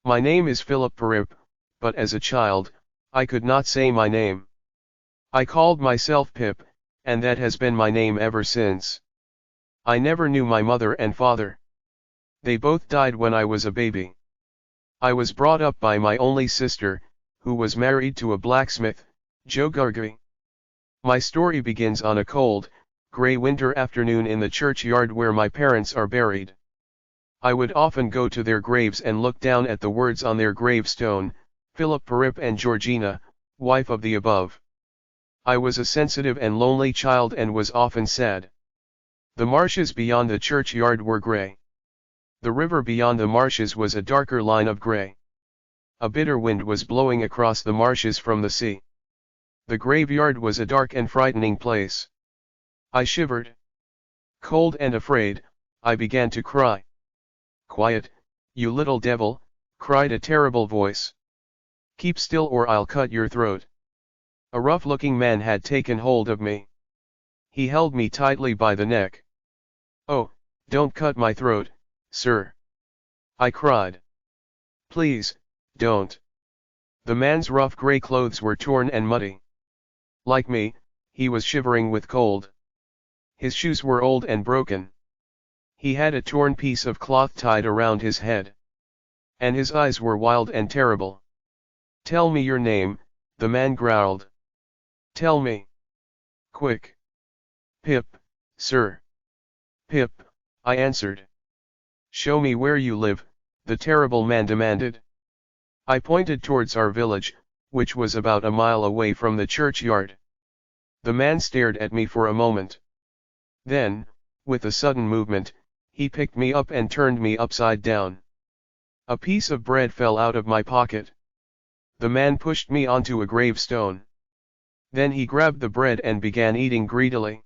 My name is Philip Parip, but as a child, I could not say my name. I called myself Pip, and that has been my name ever since. I never knew my mother and father. They both died when I was a baby. I was brought up by my only sister, who was married to a blacksmith, Joe Gargary. My story begins on a cold, grey winter afternoon in the churchyard where my parents are buried. I would often go to their graves and look down at the words on their gravestone, Philip Parip and Georgina, wife of the above. I was a sensitive and lonely child and was often sad. The marshes beyond the churchyard were grey. The river beyond the marshes was a darker line of grey. A bitter wind was blowing across the marshes from the sea. The graveyard was a dark and frightening place. I shivered. Cold and afraid, I began to cry. "Quiet, you little devil," cried a terrible voice. "Keep still or I'll cut your throat." A rough-looking man had taken hold of me. He held me tightly by the neck. "Oh, don't cut my throat, sir," I cried. "Please, don't." The man's rough grey clothes were torn and muddy. Like me, he was shivering with cold. His shoes were old and broken. He had a torn piece of cloth tied around his head. And his eyes were wild and terrible. "Tell me your name," the man growled. "Tell me. Quick." "Pip, sir." "Pip," I answered. "Show me where you live," the terrible man demanded. I pointed towards our village, which was about a mile away from the churchyard. The man stared at me for a moment. Then, with a sudden movement, he picked me up and turned me upside down. A piece of bread fell out of my pocket. The man pushed me onto a gravestone. Then he grabbed the bread and began eating greedily.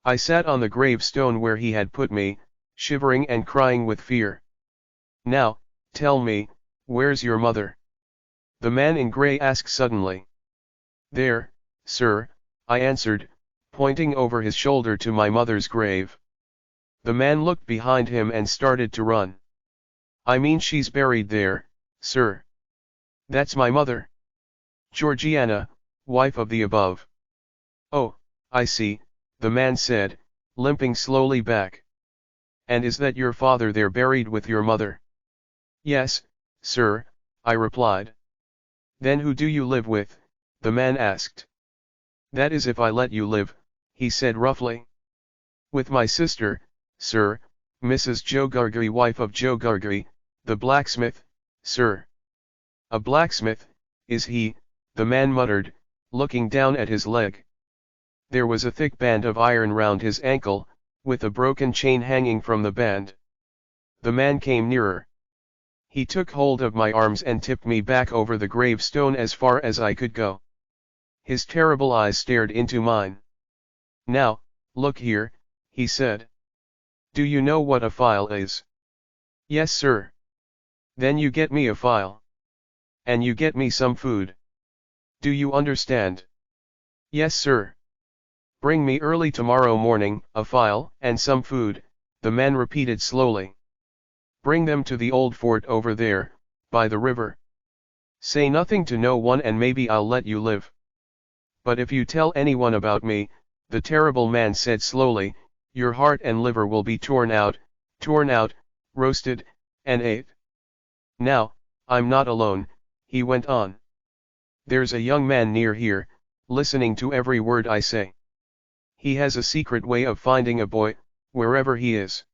I sat on the gravestone where he had put me, shivering and crying with fear. "Now, tell me, where's your mother?" the man in grey asked suddenly. "There, sir," I answered, pointing over his shoulder to my mother's grave. The man looked behind him and started to run. "I mean she's buried there, sir. That's my mother. Georgiana, wife of the above." "Oh, I see," the man said, limping slowly back. "And is that your father there buried with your mother?" "Yes, sir," I replied. "Then who do you live with?" the man asked. "That is if I let you live," he said roughly. "With my sister, sir, Mrs. Joe Gargary, wife of Joe Gargary, the blacksmith, sir." "A blacksmith, is he?" the man muttered, looking down at his leg. There was a thick band of iron round his ankle, with a broken chain hanging from the band. The man came nearer. He took hold of my arms and tipped me back over the gravestone as far as I could go. His terrible eyes stared into mine. "Now, look here," he said. "Do you know what a file is?" "Yes, sir." "Then you get me a file. And you get me some food. Do you understand?" "Yes, sir." "Bring me early tomorrow morning, a file, and some food," the man repeated slowly. "Bring them to the old fort over there, by the river. Say nothing to no one and maybe I'll let you live. But if you tell anyone about me," the terrible man said slowly, "your heart and liver will be torn out, roasted, and ate. Now, I'm not alone," he went on. "There's a young man near here, listening to every word I say. He has a secret way of finding a boy, wherever he is.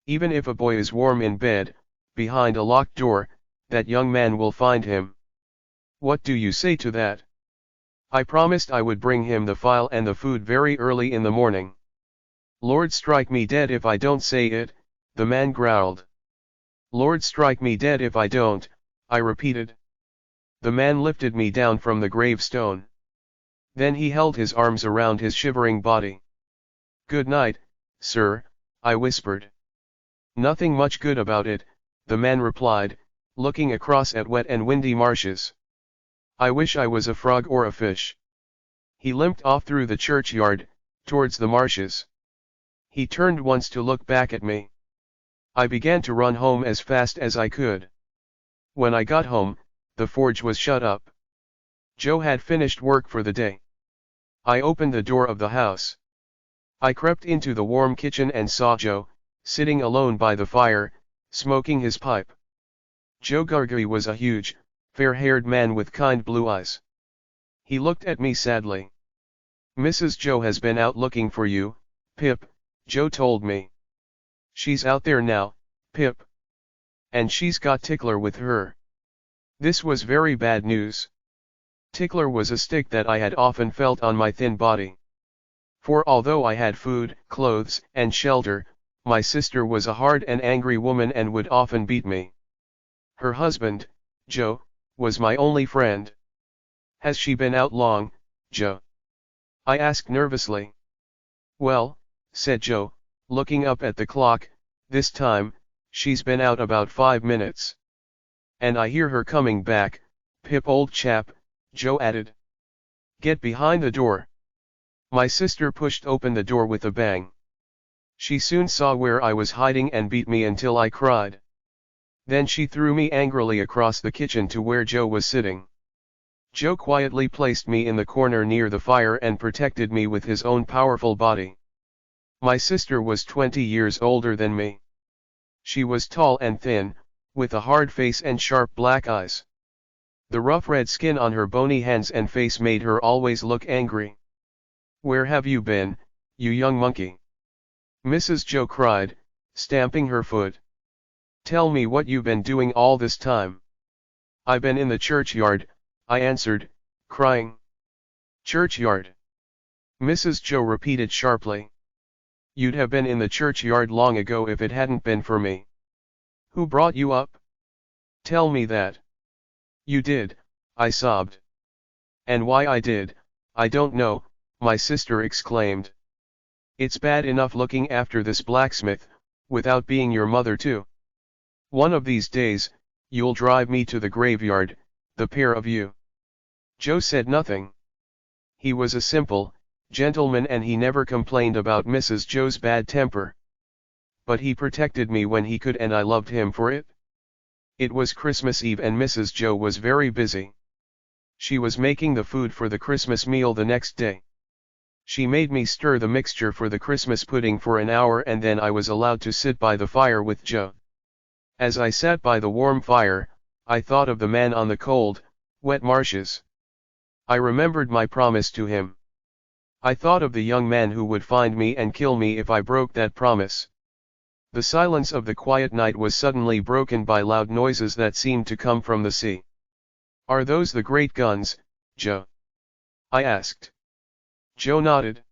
Even if a boy is warm in bed, behind a locked door, that young man will find him. What do you say to that?" I promised I would bring him the file and the food very early in the morning. "Lord strike me dead if I don't say it," the man growled. "Lord strike me dead if I don't," I repeated. The man lifted me down from the gravestone. Then he held his arms around his shivering body. "Good night, sir," I whispered. "Nothing much good about it," the man replied, looking across at wet and windy marshes. "I wish I was a frog or a fish." He limped off through the churchyard, towards the marshes. He turned once to look back at me. I began to run home as fast as I could. When I got home, the forge was shut up. Joe had finished work for the day. I opened the door of the house. I crept into the warm kitchen and saw Joe, sitting alone by the fire, smoking his pipe. Joe Gargary was a huge, fair-haired man with kind blue eyes. He looked at me sadly. "Mrs. Joe has been out looking for you, Pip," Joe told me. "She's out there now, Pip. And she's got Tickler with her." This was very bad news. Tickler was a stick that I had often felt on my thin body. For although I had food, clothes, and shelter, my sister was a hard and angry woman and would often beat me. Her husband, Joe, was my only friend. "Has she been out long, Joe?" I asked nervously. "Well," said Joe, looking up at the clock, "this time, she's been out about 5 minutes. And I hear her coming back, Pip old chap," Joe added. "Get behind the door." My sister pushed open the door with a bang. She soon saw where I was hiding and beat me until I cried. Then she threw me angrily across the kitchen to where Joe was sitting. Joe quietly placed me in the corner near the fire and protected me with his own powerful body. My sister was 20 years older than me. She was tall and thin, with a hard face and sharp black eyes. The rough red skin on her bony hands and face made her always look angry. "Where have you been, you young monkey?" Mrs. Joe cried, stamping her foot. "Tell me what you've been doing all this time." "I've been in the churchyard," I answered, crying. "Churchyard?" Mrs. Joe repeated sharply. "You'd have been in the churchyard long ago if it hadn't been for me." "Who brought you up? Tell me that." "You did," I sobbed. "And why I did, I don't know," my sister exclaimed. "It's bad enough looking after this blacksmith, without being your mother too. One of these days, you'll drive me to the graveyard, the pair of you." Joe said nothing. He was a simple gentleman and he never complained about Mrs. Joe's bad temper. But he protected me when he could and I loved him for it. It was Christmas Eve and Mrs. Joe was very busy. She was making the food for the Christmas meal the next day. She made me stir the mixture for the Christmas pudding for an hour and then I was allowed to sit by the fire with Joe. As I sat by the warm fire, I thought of the man on the cold, wet marshes. I remembered my promise to him. I thought of the young man who would find me and kill me if I broke that promise. The silence of the quiet night was suddenly broken by loud noises that seemed to come from the sea. "Are those the great guns, Joe?" I asked. Joe nodded.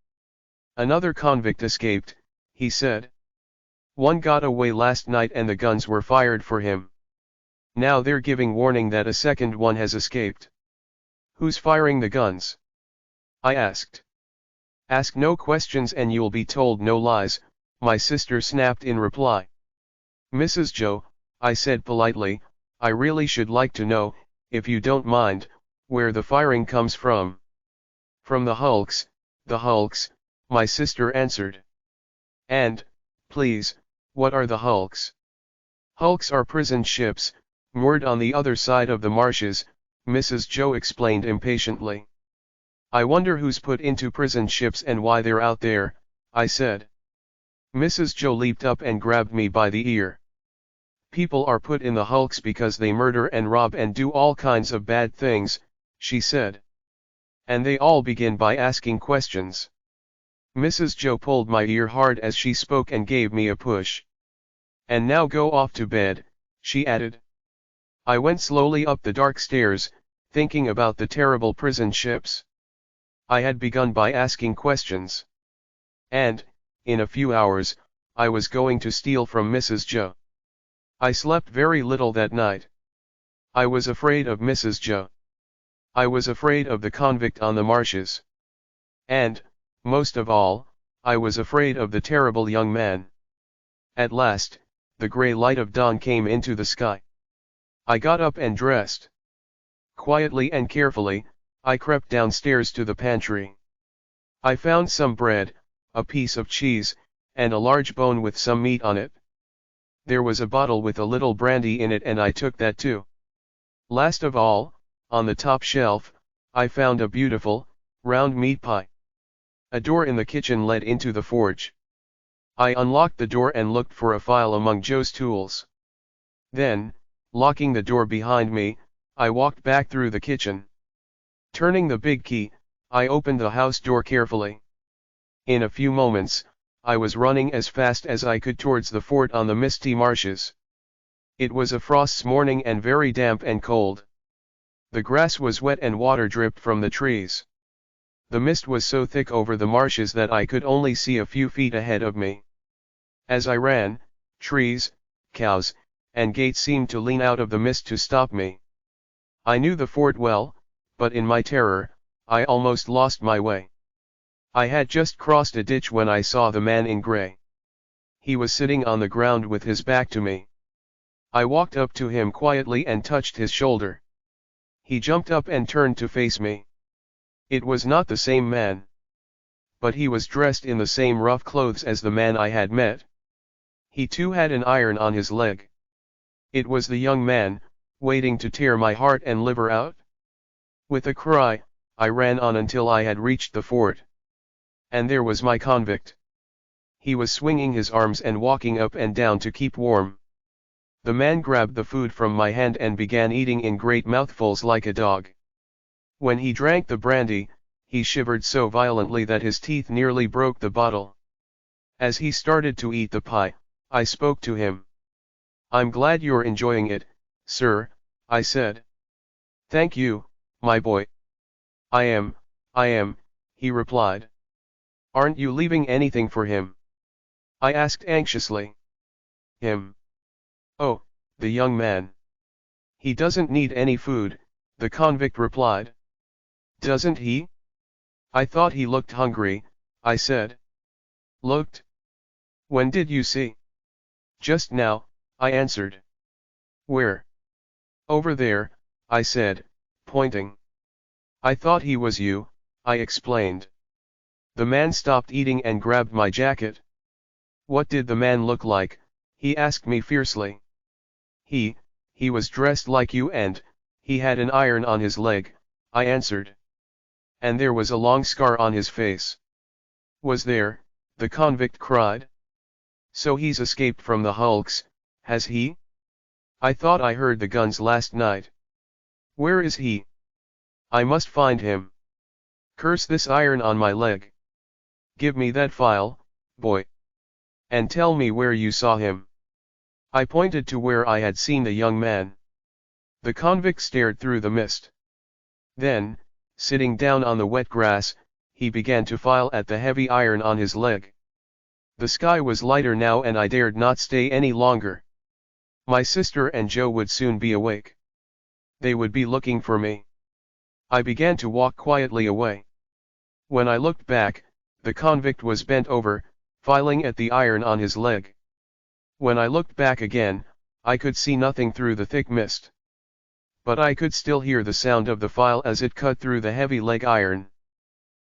"Another convict escaped," he said. "One got away last night and the guns were fired for him. Now they're giving warning that a second one has escaped." "Who's firing the guns?" I asked. "Ask no questions and you'll be told no lies," my sister snapped in reply. "Mrs. Joe," I said politely, "I really should like to know, if you don't mind, where the firing comes from." "From the hulks, my sister answered. "And, please, what are the hulks?" "Hulks are prison ships, moored on the other side of the marshes," Mrs. Joe explained impatiently. "I wonder who's put into prison ships and why they're out there," I said. Mrs. Joe leaped up and grabbed me by the ear. "People are put in the hulks because they murder and rob and do all kinds of bad things," she said. "And they all begin by asking questions." Mrs. Joe pulled my ear hard as she spoke and gave me a push. "And now go off to bed," she added. I went slowly up the dark stairs, thinking about the terrible prison ships. I had begun by asking questions. And, in a few hours, I was going to steal from Mrs. Joe. I slept very little that night. I was afraid of Mrs. Joe. I was afraid of the convict on the marshes. And, most of all, I was afraid of the terrible young man. At last, the gray light of dawn came into the sky. I got up and dressed. Quietly and carefully, I crept downstairs to the pantry. I found some bread, a piece of cheese, and a large bone with some meat on it. There was a bottle with a little brandy in it and I took that too. Last of all, on the top shelf, I found a beautiful, round meat pie. A door in the kitchen led into the forge. I unlocked the door and looked for a file among Joe's tools. Then, locking the door behind me, I walked back through the kitchen. Turning the big key, I opened the house door carefully. In a few moments, I was running as fast as I could towards the fort on the misty marshes. It was a frost's morning and very damp and cold. The grass was wet and water dripped from the trees. The mist was so thick over the marshes that I could only see a few feet ahead of me. As I ran, trees, cows, and gates seemed to lean out of the mist to stop me. I knew the fort well, but in my terror, I almost lost my way. I had just crossed a ditch when I saw the man in gray. He was sitting on the ground with his back to me. I walked up to him quietly and touched his shoulder. He jumped up and turned to face me. It was not the same man. But he was dressed in the same rough clothes as the man I had met. He too had an iron on his leg. It was the young man, waiting to tear my heart and liver out. With a cry, I ran on until I had reached the fort. And there was my convict. He was swinging his arms and walking up and down to keep warm. The man grabbed the food from my hand and began eating in great mouthfuls like a dog. When he drank the brandy, he shivered so violently that his teeth nearly broke the bottle. As he started to eat the pie, I spoke to him. "I'm glad you're enjoying it, sir," I said. "Thank you, my boy." I am, he replied. "Aren't you leaving anything for him?" I asked anxiously. "Him? Oh, the young man. He doesn't need any food," the convict replied. "Doesn't he? I thought he looked hungry," I said. "Looked? When did you see?" "Just now," I answered. "Where?" "Over there," I said, pointing. "I thought he was you," I explained. The man stopped eating and grabbed my jacket. "What did the man look like?" he asked me fiercely. He was dressed like you and, he had an iron on his leg," I answered. "And there was a long scar on his face." "Was there?" the convict cried. "So he's escaped from the hulks, has he? I thought I heard the guns last night. Where is he? I must find him. Curse this iron on my leg. Give me that file, boy. And tell me where you saw him." I pointed to where I had seen the young man. The convict stared through the mist. Then, sitting down on the wet grass, he began to file at the heavy iron on his leg. The sky was lighter now and I dared not stay any longer. My sister and Joe would soon be awake. They would be looking for me. I began to walk quietly away. When I looked back, the convict was bent over, filing at the iron on his leg. When I looked back again, I could see nothing through the thick mist. But I could still hear the sound of the file as it cut through the heavy leg iron.